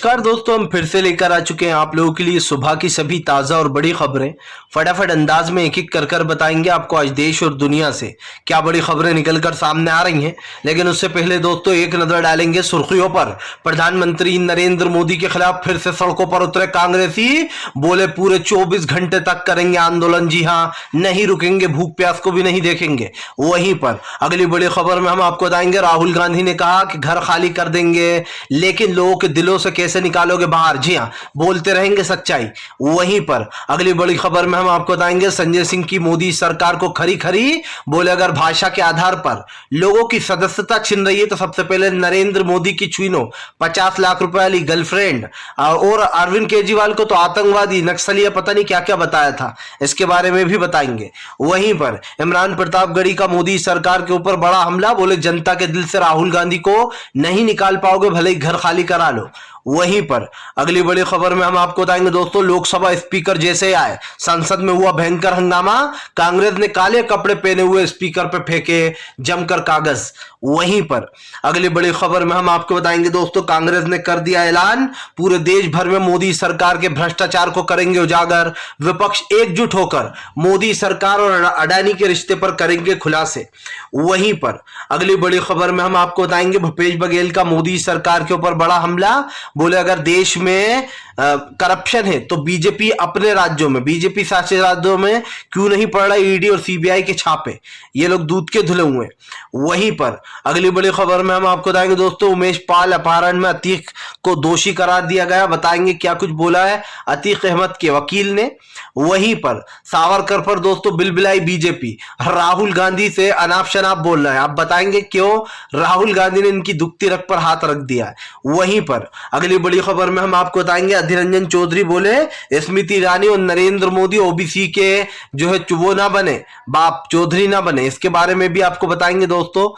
नमस्कार दोस्तों, हम फिर से लेकर आ चुके हैं आप लोगों के लिए सुबह की सभी ताज़ा और बड़ी खबरें। फटाफट अंदाज में एक एक कर बताएंगे आपको आज देश और दुनिया से क्या बड़ी खबरें निकलकर सामने आ रही हैं। लेकिन उससे पहले दोस्तों एक नजर डालेंगे सुर्खियों पर। प्रधानमंत्री नरेंद्र मोदी के खिलाफ फिर से सड़कों पर उतरे कांग्रेसी, बोले पूरे 24 घंटे तक करेंगे आंदोलन। जी हाँ, नहीं रुकेंगे, भूख प्यास को भी नहीं देखेंगे। वहीं पर अगली बड़ी खबर में हम आपको बताएंगे, राहुल गांधी ने कहा कि घर खाली कर देंगे, लेकिन लोगों के दिलों से कैसे निकालोगे बाहर। जी हाँ, बोलते रहेंगे सच्चाई। वहीं पर अगली बड़ी खबर में हम आपको बताएंगे, संजय सिंह की मोदी सरकार को खरी खरी, बोले अगर भाषा के आधार पर लोगों की सदस्यता छिन रही है तो सबसे पहले नरेंद्र मोदी की छीनो 50 लाख रुपए वाली गर्लफ्रेंड। और अरविंद केजरीवाल को तो आतंकवादी, नक्सली, पता नहीं क्या क्या बताया था, इसके बारे में भी बताएंगे। वहीं पर इमरान प्रतापगढ़ी का मोदी सरकार के ऊपर बड़ा हमला, बोले जनता के दिल से राहुल गांधी को नहीं निकाल पाओगे, भले ही घर खाली करा लो। वहीं पर अगली बड़ी खबर में हम आपको बताएंगे दोस्तों, लोकसभा स्पीकर जैसे आए, संसद में हुआ भयंकर हंगामा। कांग्रेस ने काले कपड़े पहने हुए स्पीकर पे फेंके जमकर कागज। वहीं पर अगली बड़ी खबर में हम आपको बताएंगे दोस्तों, कांग्रेस ने कर दिया ऐलान, पूरे देश भर में मोदी सरकार के भ्रष्टाचार को करेंगे उजागर। विपक्ष एकजुट होकर मोदी सरकार और अडानी के रिश्ते पर करेंगे खुलासे। वहीं पर अगली बड़ी खबर में हम आपको बताएंगे, भूपेश बघेल का मोदी सरकार के ऊपर बड़ा हमला, बोले अगर देश में करप्शन है तो बीजेपी अपने राज्यों में, बीजेपी शासित राज्यों में क्यों नहीं पड़ रहा ईडी और सीबीआई के छापे, ये लोग दूध के धुले हुए। वहीं पर अगली बड़ी खबर में हम आपको बताएंगे दोस्तों, उमेश पाल अपहरण में अतीक को दोषी करार दिया गया। बताएंगे क्या कुछ बोला है अतीक अहमद के वकील ने। वहीं पर सावरकर पर दोस्तों बिलबिलाई बीजेपी, राहुल गांधी से अनाप शनाप बोल रहा है। आप बताएंगे क्यों राहुल गांधी ने इनकी दुखती रग पर हाथ रख दिया है। वहीं पर अगली बड़ी खबर में हम आपको बताएंगे, अधीर रंजन चौधरी बोले स्मृति ईरानी और नरेंद्र मोदी ओबीसी के जो है वो ना बने, बाप चौधरी ना बने, इसके बारे में भी आपको बताएंगे दोस्तों।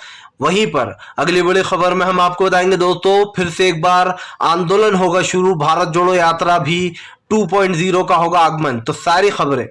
वहीं पर अगली बड़ी खबर में हम आपको बताएंगे दोस्तों, फिर से एक बार आंदोलन होगा शुरू, भारत जोड़ो यात्रा भी 2.0 का होगा आगमन। तो सारी खबरें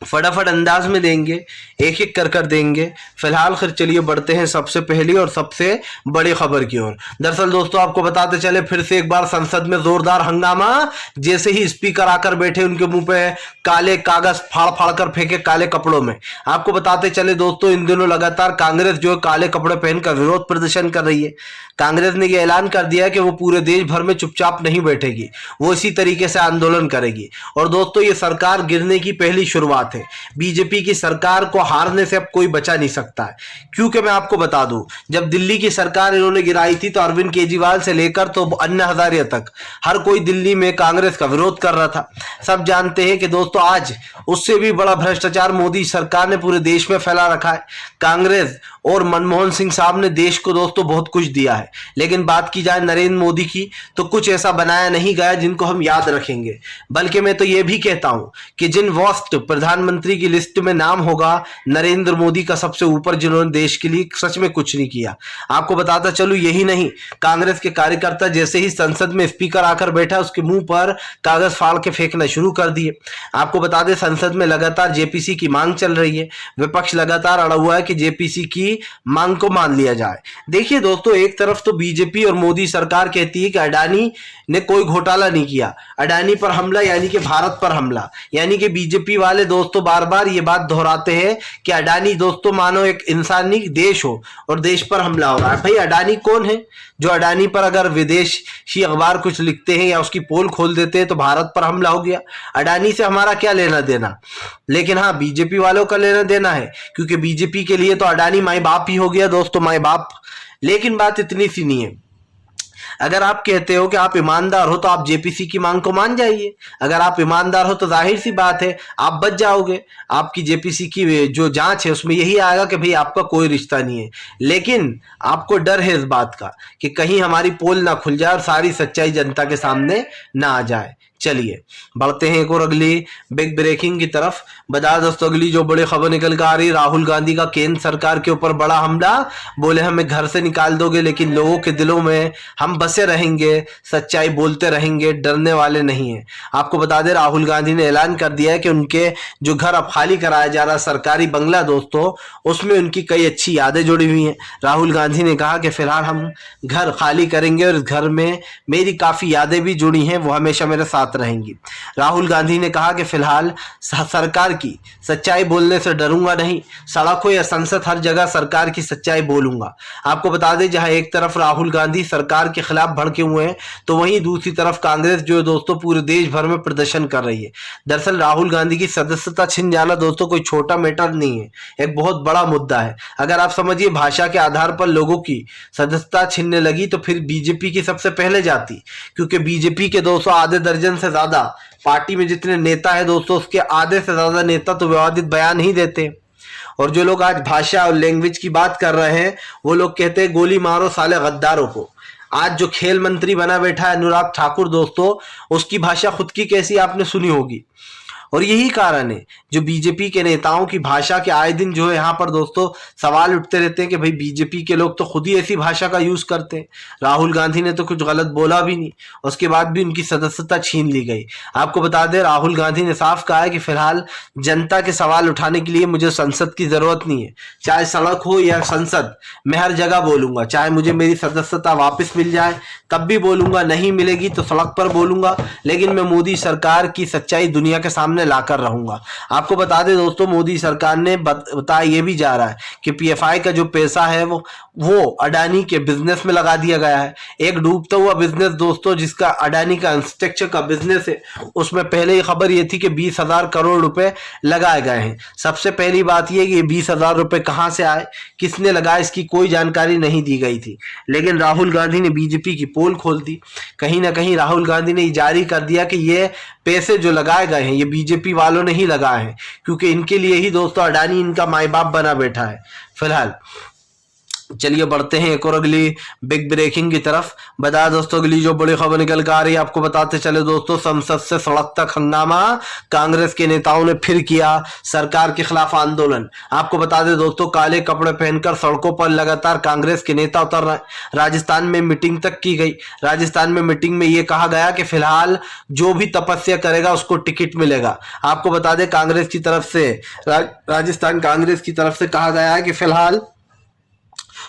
फटाफट अंदाज में देंगे, एक एक कर देंगे। फिलहाल खैर चलिए बढ़ते हैं सबसे पहली और सबसे बड़ी खबर की ओर। दरअसल दोस्तों आपको बताते चले, फिर से एक बार संसद में जोरदार हंगामा। जैसे ही स्पीकर आकर बैठे, उनके मुंह पे काले कागज फाड़ फाड़ कर फेंके काले कपड़ों में। आपको बताते चले दोस्तों, इन दिनों लगातार कांग्रेस जो है काले कपड़े पहनकर विरोध प्रदर्शन कर रही है। कांग्रेस ने यह ऐलान कर दिया है कि वो पूरे देश भर में चुपचाप नहीं बैठेगी, वो इसी तरीके से आंदोलन करेगी। और दोस्तों ये सरकार गिरने की पहली शुरुआत है। बीजेपी की सरकार को हारने से अब कोई बचा नहीं सकता है, क्योंकि मैं आपको बता दूं, जब दिल्ली की सरकार इन्होंने गिराई थी तो अरविंद केजरीवाल से लेकर तो अन्ना हजारे तक हर कोई दिल्ली में कांग्रेस का विरोध कर रहा था। सब जानते हैं कि दोस्तों आज उससे भी बड़ा भ्रष्टाचार मोदी सरकार ने पूरे देश में फैला रखा है। कांग्रेस और मनमोहन सिंह साहब ने देश को दोस्तों बहुत कुछ दिया है, लेकिन बात की जाए नरेंद्र मोदी की तो कुछ ऐसा बनाया नहीं गया जिनको हम याद रखेंगे। बल्कि मैं तो यह भी कहता हूं कि जिन वर्स्ट प्रधानमंत्री की लिस्ट में नाम होगा नरेंद्र मोदी का सबसे ऊपर, जिन्होंने देश के लिए सच में कुछ नहीं किया। आपको बताता चलूं, यही नहीं, कांग्रेस के कार्यकर्ता जैसे ही संसद में स्पीकर आकर बैठा, उसके मुंह पर कागज फाड़ के फेंकना शुरू कर दिए। आपको बता दें, संसद में लगातार जेपीसी की मांग चल रही है। विपक्ष लगातार अड़ा हुआ है कि जेपीसी की मांग को मान लिया जाए। देखिए दोस्तों, एक तरफ तो बीजेपी और मोदी सरकार कहती है कि अडानी ने कोई घोटाला नहीं किया, अडानी पर हमला यानी कि भारत पर हमला, यानी कि बीजेपी वाले दोस्तों बार बार ये बात दोहराते हैं कि अडानी दोस्तों मानो एक इंसानी देश हो और देश पर हमला हो रहा है। भाई अडानी कौन है जो अडानी पर अगर विदेशी अखबार कुछ लिखते हैं या उसकी पोल खोल देते हैं तो भारत पर हमला हो गया? अडानी से हमारा क्या लेना देना? लेकिन हाँ, बीजेपी वालों का लेना देना है, क्योंकि बीजेपी के लिए तो अडानी माई बाप ही हो गया दोस्तों, माई बाप। लेकिन बात इतनी सी नहीं है। अगर आप कहते हो कि आप ईमानदार हो तो आप जेपीसी की मांग को मान जाइए। अगर आप ईमानदार हो तो जाहिर सी बात है आप बच जाओगे। आपकी जेपीसी की जो जांच है उसमें यही आएगा कि भाई आपका कोई रिश्ता नहीं है। लेकिन आपको डर है इस बात का कि कहीं हमारी पोल ना खुल जाए और सारी सच्चाई जनता के सामने ना आ जाए। चलिए बढ़ते हैं एक और अगली बिग ब्रेकिंग की तरफ। बता दोस्तों अगली जो बड़ी खबर निकल कर आ रही, राहुल गांधी का केंद्र सरकार के ऊपर बड़ा हमला। बोले हमें घर से निकाल दोगे लेकिन लोगों के दिलों में हम बसे रहेंगे, सच्चाई बोलते रहेंगे, डरने वाले नहीं है। आपको बता दें राहुल गांधी ने ऐलान कर दिया है कि उनके जो घर अब खाली कराया जा रहा सरकारी बंगला दोस्तों, उसमें उनकी कई अच्छी यादें जुड़ी हुई हैं। राहुल गांधी ने कहा कि फिलहाल हम घर खाली करेंगे और इस घर में मेरी काफी यादें भी जुड़ी हैं, वो हमेशा मेरे साथ रहेंगी। राहुल गांधी ने कहा कि फिलहाल सरकार की सच्चाई बोलने से डरूंगा नहीं, सड़क हो या संसद हर जगह सरकार की सच्चाई बोलूंगा। आपको बता दें जहां एक तरफ राहुल गांधी सरकार के खिलाफ भड़के हुए हैं तो वहीं दूसरी तरफ कांग्रेस जो है दोस्तों पूरे देश भर में प्रदर्शन कर रही है। दरअसल राहुल गांधी की सदस्यता छिन जाना दोस्तों कोई छोटा मैटर नहीं है, एक बहुत बड़ा मुद्दा है। अगर आप समझिए भाषा के आधार पर लोगों की सदस्यता छीनने लगी तो फिर बीजेपी की सबसे पहले जाती, क्योंकि बीजेपी के दोस्तों आधे दर्जन से ज्यादा पार्टी में जितने नेता है दोस्तों उसके आधे से ज्यादा नेता तो विवादित बयान ही देते। और जो लोग आज भाषा और लैंग्वेज की बात कर रहे हैं वो लोग कहते हैं गोली मारो साले गद्दारों को। आज जो खेल मंत्री बना बैठा है अनुराग ठाकुर दोस्तों, उसकी भाषा खुद की कैसी आपने सुनी होगी। और यही कारण है जो बीजेपी के नेताओं की भाषा के आए दिन जो है यहाँ पर दोस्तों सवाल उठते रहते हैं कि भाई बीजेपी के लोग तो खुद ही ऐसी भाषा का यूज करते हैं। राहुल गांधी ने तो कुछ गलत बोला भी नहीं, उसके बाद भी उनकी सदस्यता छीन ली गई। आपको बता दें राहुल गांधी ने साफ कहा है कि फिलहाल जनता के सवाल उठाने के लिए मुझे संसद की जरूरत नहीं है, चाहे सड़क हो या संसद मैं हर जगह बोलूंगा, चाहे मुझे मेरी सदस्यता वापस मिल जाए तब भी बोलूंगा, नहीं मिलेगी तो सड़क पर बोलूंगा, लेकिन मैं मोदी सरकार की सच्चाई दुनिया के सामने लाकर रहूंगा। आपको बता दें दोस्तों मोदी सरकार ने बताया ये भी जा रहा है कि पीएफआई का जो पैसा है वो अडानी के बिजनेस में लगा दिया गया है। एक डूबता हुआ बिजनेस दोस्तों जिसका अडानी का इंफ्रास्ट्रक्चर का बिजनेस है, उसमें पहले ही खबर ये थी कि 20,000 करोड़ रुपए लगाए गए हैं। सबसे पहली बात यह कि 20,000 रुपए कहां से आए, किसने लगाए, इसकी कोई जानकारी नहीं दी गई थी। लेकिन राहुल गांधी ने बीजेपी की पोल खोल दी। कहीं ना कहीं राहुल गांधी ने जारी कर दिया कि ये पैसे जो लगाए गए हैं ये बीजेपी वालों ने ही लगाए हैं, क्योंकि इनके लिए ही दोस्तों अडानी इनका माई बाप बना बैठा है। फिलहाल चलिए बढ़ते हैं एक और अगली बिग ब्रेकिंग की तरफ। बता दोस्तों अगली जो बड़ी खबर निकल कर आ रही है आपको बताते चले दोस्तों, संसद से सड़क तक हंगामा, कांग्रेस के नेताओं ने फिर किया सरकार के खिलाफ आंदोलन। आपको बता दें दोस्तों काले कपड़े पहनकर सड़कों पर लगातार कांग्रेस के नेता उतर रहे हैं। राजस्थान में मीटिंग तक की गई। राजस्थान में मीटिंग में यह कहा गया कि फिलहाल जो भी तपस्या करेगा उसको टिकट मिलेगा। आपको बता दें कांग्रेस की तरफ से राजस्थान कांग्रेस की तरफ से कहा गया है कि फिलहाल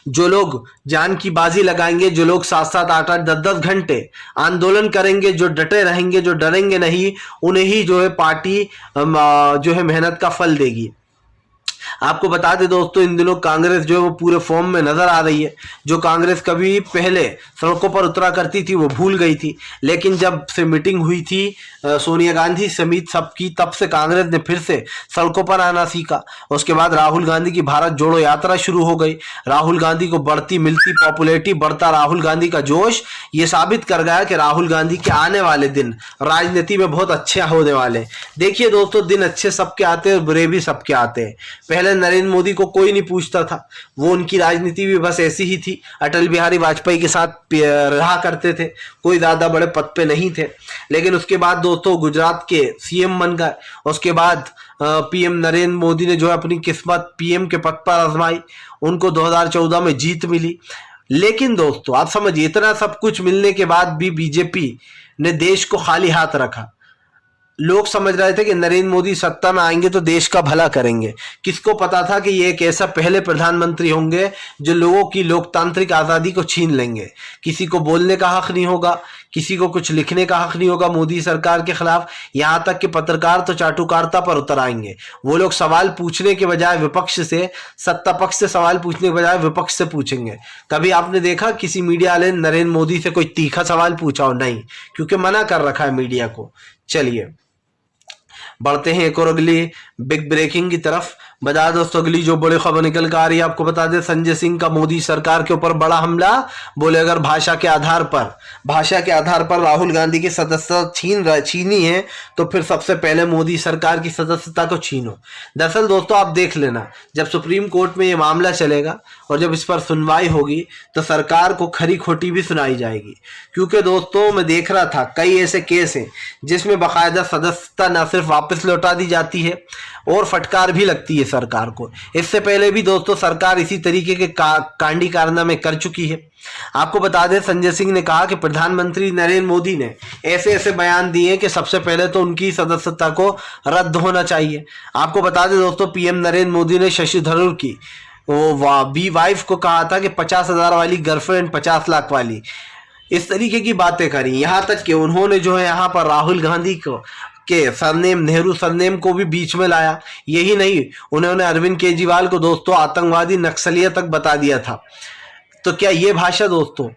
जो लोग जान की बाजी लगाएंगे, जो लोग 7-7, 8-8, 10-10 घंटे आंदोलन करेंगे, जो डटे रहेंगे, जो डरेंगे नहीं, उन्हें ही जो है पार्टी जो है मेहनत का फल देगी। आपको बता दें दोस्तों इन दिनों कांग्रेस जो है वो पूरे फॉर्म में नजर आ रही है। जो कांग्रेस कभी पहले सड़कों पर उतरा करती थी वो भूल गई थी, लेकिन जब से मीटिंग हुई थी सोनिया गांधी समेत सबकी, तब से कांग्रेस ने फिर से सड़कों पर आना सीखा। उसके बाद राहुल गांधी की भारत जोड़ो यात्रा शुरू हो गई। राहुल गांधी को बढ़ती मिलती पॉपुलैरिटी, बढ़ता राहुल गांधी का जोश, ये साबित कर गया कि राहुल गांधी के आने वाले दिन राजनीति में बहुत अच्छे होने वाले। देखिए दोस्तों दिन अच्छे सबके आते हैं और बुरे भी सबके आते हैं। पहले नरेंद्र मोदी को कोई नहीं पूछता था, वो उनकी राजनीति भी बस ऐसी ही थी। अटल बिहारी वाजपेयी के साथ रहा करते थे, कोई ज्यादा बड़े पद पे नहीं थे। लेकिन उसके बाद दोस्तों गुजरात के सीएम बन गए। उसके बाद पीएम नरेंद्र मोदी ने जो है अपनी किस्मत पीएम के पद पर आजमाई, उनको 2014 में जीत मिली। लेकिन दोस्तों आप समझिए इतना सब कुछ मिलने के बाद भी बीजेपी ने देश को खाली हाथ रखा। लोग समझ रहे थे कि नरेंद्र मोदी सत्ता में आएंगे तो देश का भला करेंगे। किसको पता था कि ये एक ऐसा पहले प्रधानमंत्री होंगे जो लोगों की लोकतांत्रिक आजादी को छीन लेंगे। किसी को बोलने का हक नहीं होगा, किसी को कुछ लिखने का हक नहीं होगा मोदी सरकार के खिलाफ। यहां तक कि पत्रकार तो चाटुकारिता पर उतर आएंगे। वो लोग सवाल पूछने के बजाय विपक्ष से, सत्ता पक्ष से सवाल पूछने के बजाय विपक्ष से पूछेंगे। कभी आपने देखा किसी मीडिया वाले ने नरेंद्र मोदी से कोई तीखा सवाल पूछा हो? नहीं, क्योंकि मना कर रखा है मीडिया को। चलिए बढ़ते हैं एक और अगली बिग ब्रेकिंग की तरफ। बता दोस्तों अगली जो बड़ी खबर निकल कर आ रही है, आपको बता दें संजय सिंह का मोदी सरकार के ऊपर बड़ा हमला। बोले अगर भाषा के आधार पर राहुल गांधी की सदस्यता छीनी है तो फिर सबसे पहले मोदी सरकार की सदस्यता को छीनो। दरअसल दोस्तों आप देख लेना, जब सुप्रीम कोर्ट में ये मामला चलेगा और जब इस पर सुनवाई होगी तो सरकार को खरी खोटी भी सुनाई जाएगी। क्योंकि दोस्तों मैं देख रहा था कई ऐसे केस हैं जिसमें बाकायदा सदस्यता न सिर्फ वापस लौटा दी जाती है और फटकार भी लगती है सरकार को। इससे पहले भी दोस्तों सरकार इसी तरीके के कांडी कारनामे कर चुकी है। आपको बता दें संजय सिंह ने कहा कि प्रधानमंत्री नरेंद्र मोदी ने ऐसे ऐसे बयान दिए कि सबसे पहले तो उनकी सदस्यता को रद्द होना चाहिए। आपको बता दें दोस्तों पीएम नरेंद्र मोदी ने शशि थरूर की बी वाइफ को कहा था कि 50,000 वाली गर्लफ्रेंड 50 लाख वाली, इस तरीके की बातें करी। यहाँ तक कि उन्होंने जो है यहाँ पर राहुल गांधी को के सरनेम नेहरू सरनेम को भी बीच में लाया। यही नहीं, उन्होंने अरविंद केजरीवाल को दोस्तों आतंकवादी नक्सलिया तक बता दिया था। तो क्या ये भाषा दोस्तों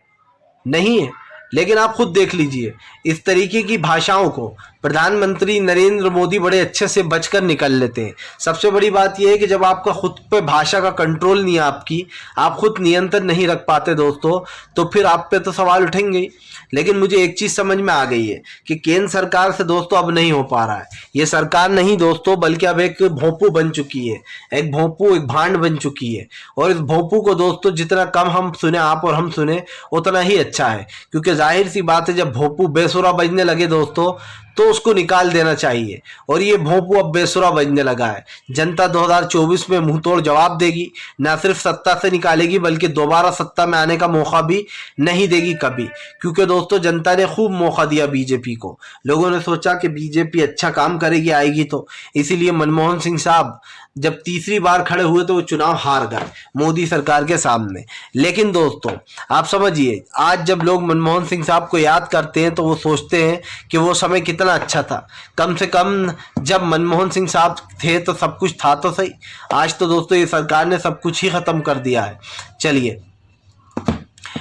नहीं है? लेकिन आप खुद देख लीजिए इस तरीके की भाषाओं को प्रधानमंत्री नरेंद्र मोदी बड़े अच्छे से बचकर निकल लेते हैं। सबसे बड़ी बात यह है कि जब आपका खुद पे भाषा का कंट्रोल नहीं है, आप खुद नियंत्रण नहीं रख पाते दोस्तों, तो फिर आप पे तो सवाल उठेंगे ही। लेकिन मुझे एक चीज समझ में आ गई है कि केंद्र सरकार से दोस्तों अब नहीं हो पा रहा है। ये सरकार नहीं दोस्तों बल्कि अब एक भोंपू बन चुकी है, एक भांड बन चुकी है। और इस भोंपू को दोस्तों जितना कम हम सुने, आप और हम सुने, उतना ही अच्छा है। क्योंकि जाहिर सी बात है जब भोंपू बेसुरा बजने लगे दोस्तों तो उसको निकाल देना चाहिए। और ये भोंपू अब बेसुरा बजने लगा है। जनता 2024 में मुंहतोड़ जवाब देगी, न सिर्फ सत्ता से निकालेगी बल्कि दोबारा सत्ता में आने का मौका भी नहीं देगी कभी। क्योंकि दोस्तों जनता ने खूब मौका दिया बीजेपी को। लोगों ने सोचा कि बीजेपी अच्छा काम करेगी, आएगी तो, इसीलिए मनमोहन सिंह साहब जब तीसरी बार खड़े हुए तो वो चुनाव हार गए मोदी सरकार के सामने। लेकिन दोस्तों आप समझिए, आज जब लोग मनमोहन सिंह साहब को याद करते हैं तो वो सोचते हैं कि वो समय कितना अच्छा था। कम से कम जब मनमोहन सिंह साहब थे तो सब कुछ था तो सही। आज तो दोस्तों ये सरकार ने सब कुछ ही खत्म कर दिया है। चलिए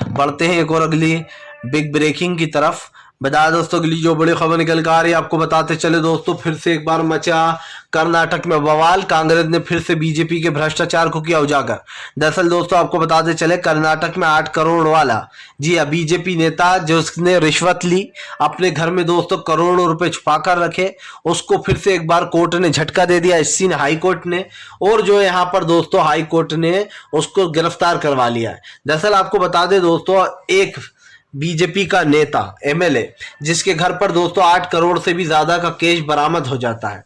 बढ़ते हैं एक और अगली बिग ब्रेकिंग की तरफ। बता दोस्तों अगली जो बड़ी खबर निकल कर आ रही है, आपको बताते चले दोस्तों, फिर से एक बार मचा कर्नाटक में बवाल। कांग्रेस ने फिर से बीजेपी के भ्रष्टाचार को किया उजागर। दरअसल दोस्तों आपको बताते चले कर्नाटक में 8 करोड़ वाला, जी हाँ, बीजेपी नेता जो उसने रिश्वत ली, अपने घर में दोस्तों करोड़ों रुपए छुपा कर रखे, उसको फिर से एक बार कोर्ट ने झटका दे दिया, इसी ने हाई कोर्ट ने। और जो यहाँ पर दोस्तों हाई कोर्ट ने उसको गिरफ्तार करवा लिया है। दरअसल आपको बता दें दोस्तों एक बीजेपी का नेता एमएलए जिसके घर पर दोस्तों 8 करोड़ से भी ज्यादा का कैश बरामद हो जाता है,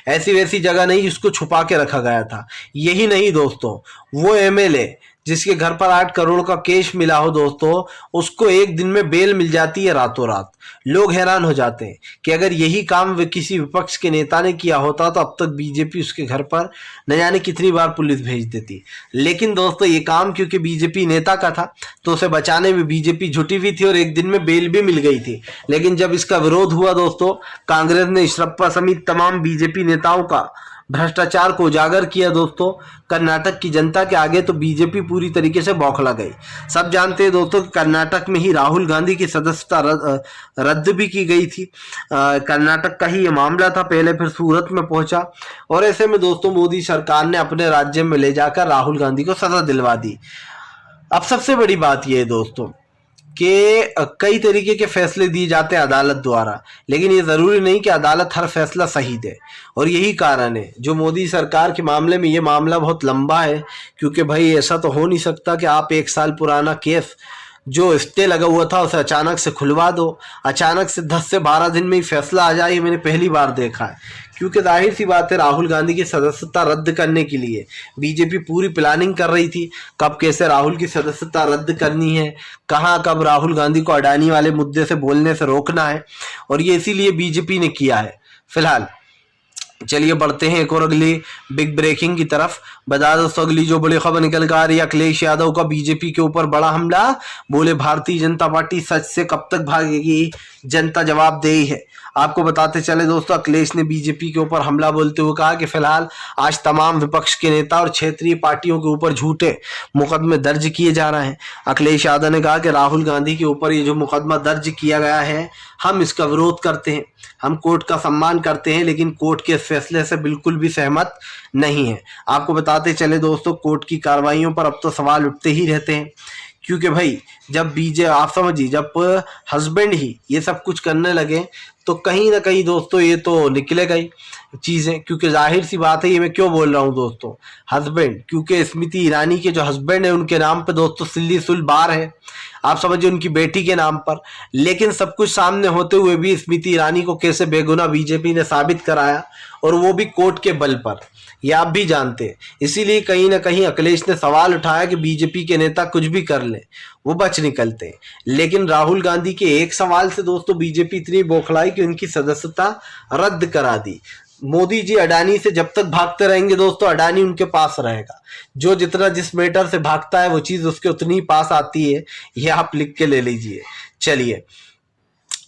ऐसी वैसी जगह नहीं जिसको छुपा के रखा गया था। यही नहीं दोस्तों, वो एमएलए जिसके घर पर 8 करोड़ का कैश मिला हो दोस्तों, उसको एक दिन में बेल मिल जाती है रातों रात। लोग हैरान हो जाते हैं कि अगर यही काम किसी विपक्ष के नेता ने किया होता तो अब तक बीजेपी उसके घर पर न जाने कितनी बार पुलिस भेज देती। लेकिन दोस्तों ये काम क्योंकि बीजेपी नेता का था तो उसे बचाने में बीजेपी जुटी हुई थी और एक दिन में बेल भी मिल गई थी। लेकिन जब इसका विरोध हुआ दोस्तों, कांग्रेस ने इशरप्पा समेत तमाम बीजेपी नेताओं का भ्रष्टाचार को उजागर किया दोस्तों कर्नाटक की जनता के आगे, तो बीजेपी पूरी तरीके से बौखला गई। सब जानते हैं दोस्तों कि कर्नाटक में ही राहुल गांधी की सदस्यता रद्द भी की गई थी। कर्नाटक का ही ये मामला था, पहले फिर सूरत में पहुंचा और ऐसे में दोस्तों मोदी सरकार ने अपने राज्य में ले जाकर राहुल गांधी को सजा दिलवा दी। अब सबसे बड़ी बात यह है दोस्तों कि कई तरीके के फैसले दिए जाते हैं अदालत द्वारा, लेकिन ये जरूरी नहीं कि अदालत हर फैसला सही दे। और यही कारण है जो मोदी सरकार के मामले में ये मामला बहुत लंबा है, क्योंकि भाई ऐसा तो हो नहीं सकता कि आप 1 साल पुराना केस जो स्टे लगा हुआ था उसे अचानक से खुलवा दो, अचानक से 10 से 12 दिन में ही फैसला आ जाए। मैंने पहली बार देखा है। क्योंकि जाहिर सी बात है राहुल गांधी की सदस्यता रद्द करने के लिए बीजेपी पूरी प्लानिंग कर रही थी, कब कैसे राहुल की सदस्यता रद्द करनी है, कहाँ कब राहुल गांधी को अडानी वाले मुद्दे से बोलने से रोकना है, और ये इसीलिए बीजेपी ने किया है। फिलहाल चलिए बढ़ते हैं एक और अगली बिग ब्रेकिंग की तरफ। बता दोस्तों अगली जो बड़ी खबर निकल कर आ रही है, अखिलेश यादव का बीजेपी के ऊपर बड़ा हमला। बोले भारतीय जनता पार्टी सच से कब तक भागेगी, जनता जवाबदेही है। आपको बताते चले दोस्तों, अखिलेश ने बीजेपी के ऊपर हमला बोलते हुए कहा कि फिलहाल आज तमाम विपक्ष के नेता और क्षेत्रीय पार्टियों के ऊपर झूठे मुकदमे दर्ज किए जा रहे हैं। अखिलेश यादव ने कहा कि राहुल गांधी के ऊपर ये जो मुकदमा दर्ज किया गया है, हम इसका विरोध करते हैं, हम कोर्ट का सम्मान करते हैं, लेकिन कोर्ट के फैसले से बिल्कुल भी सहमत नहीं है। आपको बताते चले दोस्तों, कोर्ट की कार्रवाइयों पर अब तो सवाल उठते ही रहते हैं, क्योंकि भाई जब आप समझिए, जब हस्बैंड ही ये सब कुछ करने लगे तो कहीं ना कहीं दोस्तों ये तो निकलेगा ही चीज़ें, क्योंकि जाहिर सी बात है, ये मैं क्यों बोल रहा हूँ दोस्तों, हस्बैंड, क्योंकि स्मृति ईरानी के जो हस्बैंड है उनके नाम पे दोस्तों सिल्ली सुल बार है, आप समझिए, उनकी बेटी के नाम पर। लेकिन सब कुछ सामने होते हुए भी स्मृति ईरानी को कैसे बेगुनाह बीजेपी ने साबित कराया, और वो भी कोर्ट के बल पर, ये आप भी जानते हैं। इसीलिए कहीं ना कहीं अखिलेश ने सवाल उठाया कि बीजेपी के नेता कुछ भी कर ले वो बच निकलते हैं। लेकिन राहुल गांधी के एक सवाल से दोस्तों बीजेपी इतनी बौखलाई कि उनकी सदस्यता रद्द करा दी। मोदी जी अडानी से जब तक भागते रहेंगे दोस्तों, अडानी उनके पास रहेगा। जो जितना जिस मैटर से भागता है वो चीज उसके उतनी ही पास आती है, ये आप लिख के ले लीजिए। चलिए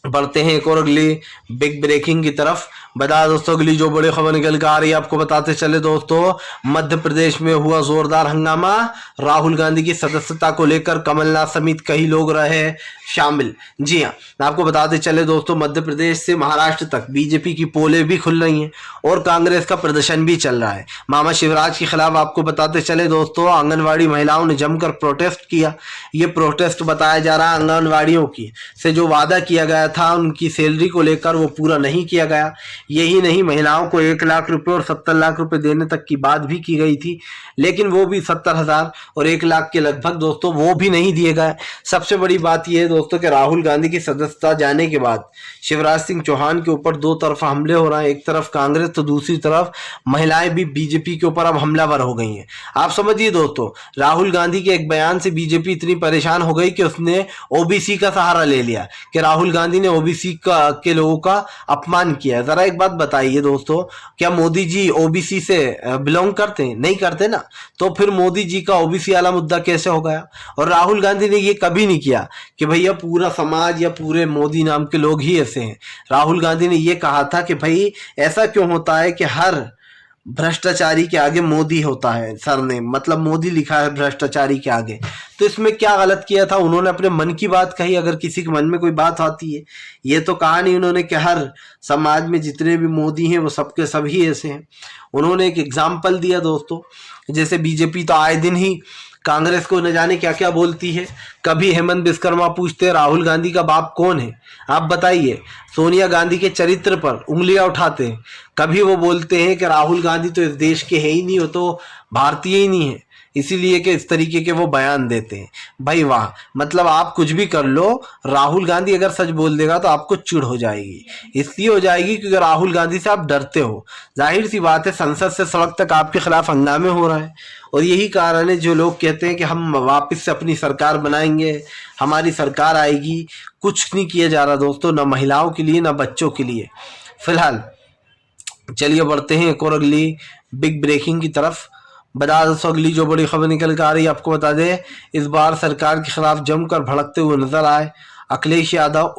बढ़ते हैं एक और अगली बिग ब्रेकिंग की तरफ। बता दोस्तों, अगली जो बड़ी खबर निकल कर आ रही है आपको बताते चले दोस्तों, मध्य प्रदेश में हुआ जोरदार हंगामा। राहुल गांधी की सदस्यता को लेकर कमलनाथ समेत कई लोग रहे शामिल। जी हाँ, आपको बताते चले दोस्तों, मध्य प्रदेश से महाराष्ट्र तक बीजेपी की पोलें भी खुल रही हैं और कांग्रेस का प्रदर्शन भी चल रहा है मामा शिवराज के खिलाफ। आपको बताते चले दोस्तों, आंगनवाड़ी महिलाओं ने जमकर प्रोटेस्ट किया। ये प्रोटेस्ट बताया जा रहा है आंगनवाड़ियों की से जो वादा किया गया था उनकी सैलरी को लेकर, वो पूरा नहीं किया गया। यही नहीं, महिलाओं को 1 लाख रुपए और 70 लाख रुपए देने तक की बात भी की गई थी, लेकिन वो भी 70,000 और 1 लाख के लगभग दोस्तों वो भी नहीं दिए गए। सबसे बड़ी बात यह है दोस्तों कि राहुल गांधी की सदस्यता जाने के बाद शिवराज सिंह चौहान के ऊपर दो तरफा हमले हो रहे हैं। एक तरफ कांग्रेस तो दूसरी तरफ महिलाएं भी बीजेपी के ऊपर अब हमलावर हो गई हैं। आप समझिए दोस्तों, राहुल गांधी के एक बयान से बीजेपी इतनी परेशान हो गई कि उसने ओबीसी का सहारा ले लिया कि राहुल गांधी ने ओबीसी के लोगों का अपमान किया। जरा एक बात बताइए दोस्तों, क्या मोदी जी ओबीसी से बिलोंग करते हैं? नहीं करते ना, तो फिर मोदी जी का ओबीसी वाला मुद्दा कैसे हो गया? और राहुल गांधी ने ये कभी नहीं किया कि भैया पूरा समाज या पूरे मोदी नाम के लोग ही ऐसे हैं। राहुल गांधी ने ये कहा था कि भाई ऐसा क्यों होता है कि हर भ्रष्टाचारी के आगे मोदी होता है, सरनेम मतलब मोदी लिखा है भ्रष्टाचारी के आगे। तो इसमें क्या गलत किया था? उन्होंने अपने मन की बात कही। अगर किसी के मन में कोई बात आती है, ये तो कहा नहीं उन्होंने कि हर समाज में जितने भी मोदी हैं वो सबके सभी ऐसे हैं। उन्होंने एक एग्जाम्पल दिया दोस्तों, जैसे बीजेपी तो आए दिन ही कांग्रेस को न जाने क्या क्या बोलती है। कभी हेमंत विश्वकर्मा पूछते राहुल गांधी का बाप कौन है, आप बताइए। सोनिया गांधी के चरित्र पर उंगलियां उठाते हैं। कभी वो बोलते हैं कि राहुल गांधी तो इस देश के है ही नहीं, वो तो भारतीय ही नहीं है, इसीलिए कि इस तरीके के वो बयान देते हैं। भाई वाह, मतलब आप कुछ भी कर लो, राहुल गांधी अगर सच बोल देगा तो आपको चिढ़ हो जाएगी। इसलिए हो जाएगी क्योंकि राहुल गांधी से आप डरते हो। जाहिर सी बात है, संसद से सड़क तक आपके खिलाफ हंगामे हो रहा है, और यही कारण है जो लोग कहते हैं कि हम वापस से अपनी सरकार बनाएंगे, हमारी सरकार आएगी। कुछ नहीं किया जा रहा दोस्तों, ना महिलाओं के लिए ना बच्चों के लिए। फिलहाल चलिए बढ़ते हैं एक और अगली बिग ब्रेकिंग की तरफ। बता दोस्तों, अगली जो बड़ी खबर निकल कर आ रही है आपको बता दें, इस बार सरकार के खिलाफ जमकर भड़कते हुए नजर आए अखिलेश यादव,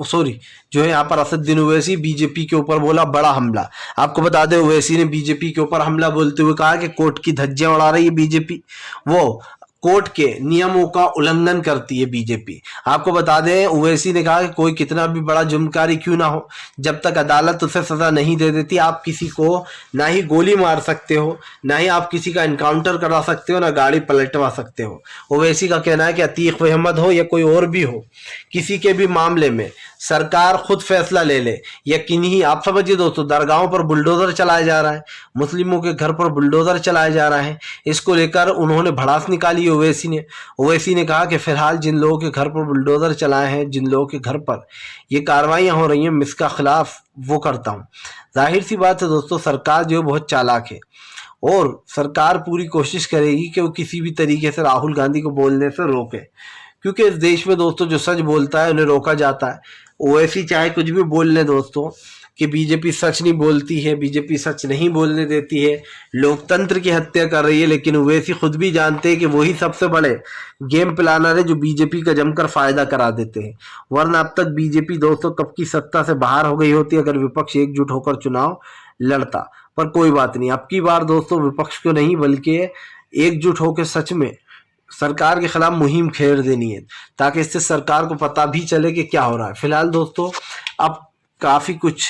जो है यहाँ पर असदुद्दीन ओवैसी। बीजेपी के ऊपर बोला बड़ा हमला। आपको बता दें, ओवैसी ने बीजेपी के ऊपर हमला बोलते हुए कहा कि कोर्ट की धज्जियां उड़ा रही है बीजेपी, वो कोर्ट के नियमों का उल्लंघन करती है बीजेपी। आपको बता दें, ओवैसी ने कहा कि कोई कितना भी बड़ा जुर्मकारी क्यों ना हो, जब तक अदालत उसे सजा नहीं दे देती, आप किसी को ना ही गोली मार सकते हो, ना ही आप किसी का इनकाउंटर करा सकते हो, ना गाड़ी पलटवा सकते हो। ओवैसी का कहना है कि अतीक अहमद हो या कोई और भी हो, किसी के भी मामले में सरकार खुद फैसला ले ले। यकीन ही, आप समझिए दोस्तों, दरगाहों पर बुलडोजर चलाया जा रहा है, मुस्लिमों के घर पर बुलडोजर चलाया जा रहा है। इसको लेकर उन्होंने भड़ास निकाली ओवैसी ने कहा कि फिलहाल जिन लोगों के घर पर बुलडोजर चलाए हैं, जिन लोगों के घर पर ये कार्रवाइयां हो रही हैं, मैं इसका खिलाफ वो करता हूं। जाहिर सी बात है दोस्तों, सरकार जो है बहुत चालाक है, और सरकार पूरी कोशिश करेगी कि वो किसी भी तरीके से राहुल गांधी को बोलने से रोके, क्योंकि इस देश में दोस्तों जो सच बोलता है उन्हें रोका जाता है। ओवैसी चाहे कुछ भी बोल ले दोस्तों कि बीजेपी सच नहीं बोलती है, बीजेपी सच नहीं बोलने देती है, लोकतंत्र की हत्या कर रही है, लेकिन ओवैसी खुद भी जानते हैं कि वही सबसे बड़े गेम प्लानर है जो बीजेपी का जमकर फायदा करा देते हैं। वरना अब तक बीजेपी दोस्तों कब की सत्ता से बाहर हो गई होती अगर विपक्ष एकजुट होकर चुनाव लड़ता। पर कोई बात नहीं, अब की बार दोस्तों विपक्ष को नहीं बल्कि एकजुट होकर सच में सरकार के खिलाफ मुहिम छेड़ देनी है, ताकि इससे सरकार को पता भी चले कि क्या हो रहा है। फिलहाल दोस्तों अब काफ़ी कुछ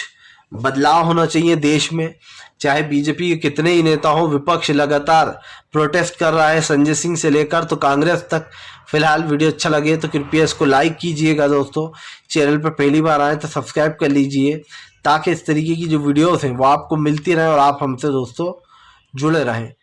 बदलाव होना चाहिए देश में। चाहे बीजेपी के कितने ही नेता हो, विपक्ष लगातार प्रोटेस्ट कर रहा है, संजय सिंह से लेकर तो कांग्रेस तक। फिलहाल वीडियो अच्छा लगे तो कृपया इसको लाइक कीजिएगा दोस्तों। चैनल पर पहली बार आए तो सब्सक्राइब कर लीजिए, ताकि इस तरीके की जो वीडियोस हैं वो आपको मिलती रहें और आप हमसे दोस्तों जुड़े रहें।